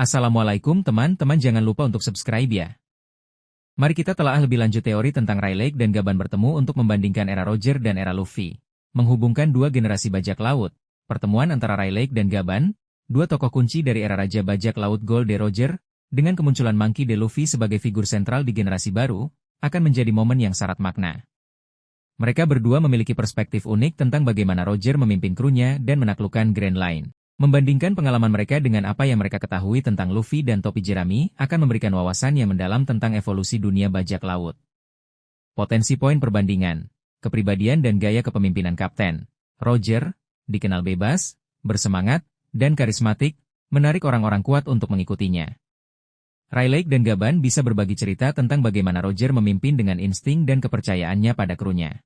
Assalamualaikum teman-teman, jangan lupa untuk subscribe ya. Mari kita telaah lebih lanjut teori tentang Rayleigh dan Gaban bertemu untuk membandingkan era Roger dan era Luffy. Menghubungkan dua generasi bajak laut. Pertemuan antara Rayleigh dan Gaban, dua tokoh kunci dari era Raja Bajak Laut Gold de Roger, dengan kemunculan Monkey D. Luffy sebagai figur sentral di generasi baru, akan menjadi momen yang syarat makna. Mereka berdua memiliki perspektif unik tentang bagaimana Roger memimpin krunya dan menaklukkan Grand Line. Membandingkan pengalaman mereka dengan apa yang mereka ketahui tentang Luffy dan topi jerami akan memberikan wawasan yang mendalam tentang evolusi dunia bajak laut. Potensi poin perbandingan, kepribadian dan gaya kepemimpinan Kapten Roger, dikenal bebas, bersemangat, dan karismatik, menarik orang-orang kuat untuk mengikutinya. Rayleigh dan Gaban bisa berbagi cerita tentang bagaimana Roger memimpin dengan insting dan kepercayaannya pada krunya.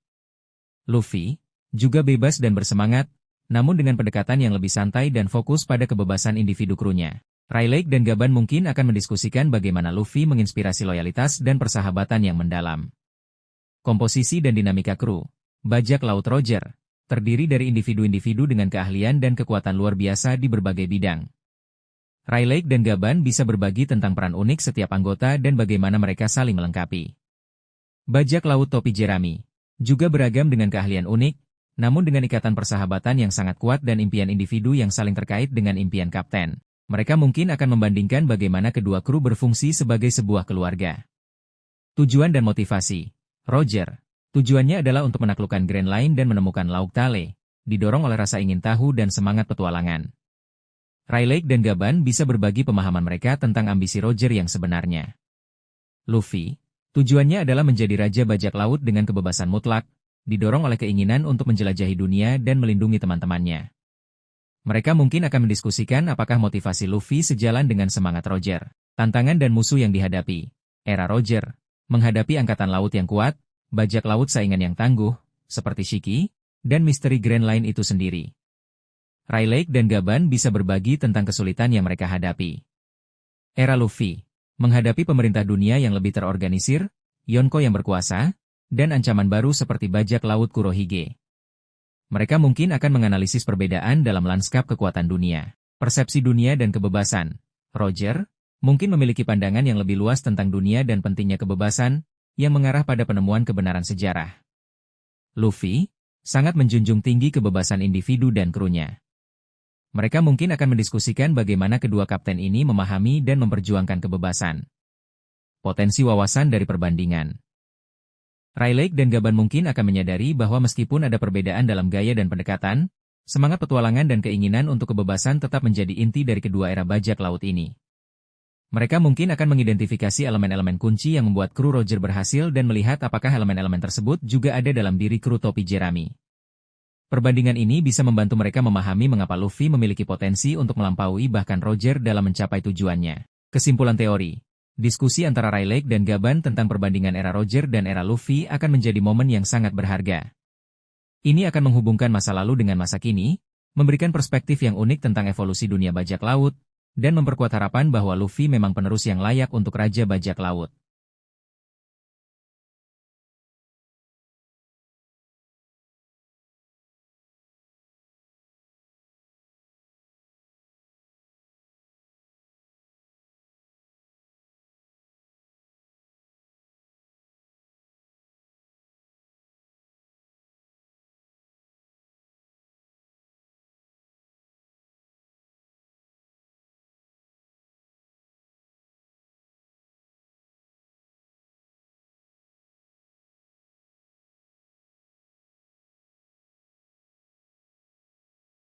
Luffy juga bebas dan bersemangat, namun dengan pendekatan yang lebih santai dan fokus pada kebebasan individu krunya. Rayleigh dan Gaban mungkin akan mendiskusikan bagaimana Luffy menginspirasi loyalitas dan persahabatan yang mendalam. Komposisi dan dinamika kru bajak laut Roger terdiri dari individu-individu dengan keahlian dan kekuatan luar biasa di berbagai bidang. Rayleigh dan Gaban bisa berbagi tentang peran unik setiap anggota dan bagaimana mereka saling melengkapi. Bajak laut topi jerami juga beragam dengan keahlian unik, namun dengan ikatan persahabatan yang sangat kuat dan impian individu yang saling terkait dengan impian kapten. Mereka mungkin akan membandingkan bagaimana kedua kru berfungsi sebagai sebuah keluarga. Tujuan dan motivasi. Roger, tujuannya adalah untuk menaklukkan Grand Line dan menemukan Lauk Tale, didorong oleh rasa ingin tahu dan semangat petualangan. Rayleigh dan Gaban bisa berbagi pemahaman mereka tentang ambisi Roger yang sebenarnya. Luffy, tujuannya adalah menjadi raja bajak laut dengan kebebasan mutlak, didorong oleh keinginan untuk menjelajahi dunia dan melindungi teman-temannya. Mereka mungkin akan mendiskusikan apakah motivasi Luffy sejalan dengan semangat Roger. Tantangan dan musuh yang dihadapi. Era Roger, menghadapi angkatan laut yang kuat, bajak laut saingan yang tangguh, seperti Shiki, dan misteri Grand Line itu sendiri. Rayleigh dan Gaban bisa berbagi tentang kesulitan yang mereka hadapi. Era Luffy, menghadapi pemerintah dunia yang lebih terorganisir, Yonko yang berkuasa, dan ancaman baru seperti bajak laut Kurohige. Mereka mungkin akan menganalisis perbedaan dalam lanskap kekuatan dunia, persepsi dunia dan kebebasan. Roger mungkin memiliki pandangan yang lebih luas tentang dunia dan pentingnya kebebasan, yang mengarah pada penemuan kebenaran sejarah. Luffy sangat menjunjung tinggi kebebasan individu dan krunya. Mereka mungkin akan mendiskusikan bagaimana kedua kapten ini memahami dan memperjuangkan kebebasan. Potensi wawasan dari perbandingan. Rayleigh dan Gaban mungkin akan menyadari bahwa meskipun ada perbedaan dalam gaya dan pendekatan, semangat petualangan dan keinginan untuk kebebasan tetap menjadi inti dari kedua era bajak laut ini. Mereka mungkin akan mengidentifikasi elemen-elemen kunci yang membuat kru Roger berhasil dan melihat apakah elemen-elemen tersebut juga ada dalam diri kru topi jerami. Perbandingan ini bisa membantu mereka memahami mengapa Luffy memiliki potensi untuk melampaui bahkan Roger dalam mencapai tujuannya. Kesimpulan teori. Diskusi antara Rayleigh dan Gaban tentang perbandingan era Roger dan era Luffy akan menjadi momen yang sangat berharga. Ini akan menghubungkan masa lalu dengan masa kini, memberikan perspektif yang unik tentang evolusi dunia bajak laut, dan memperkuat harapan bahwa Luffy memang penerus yang layak untuk Raja Bajak Laut.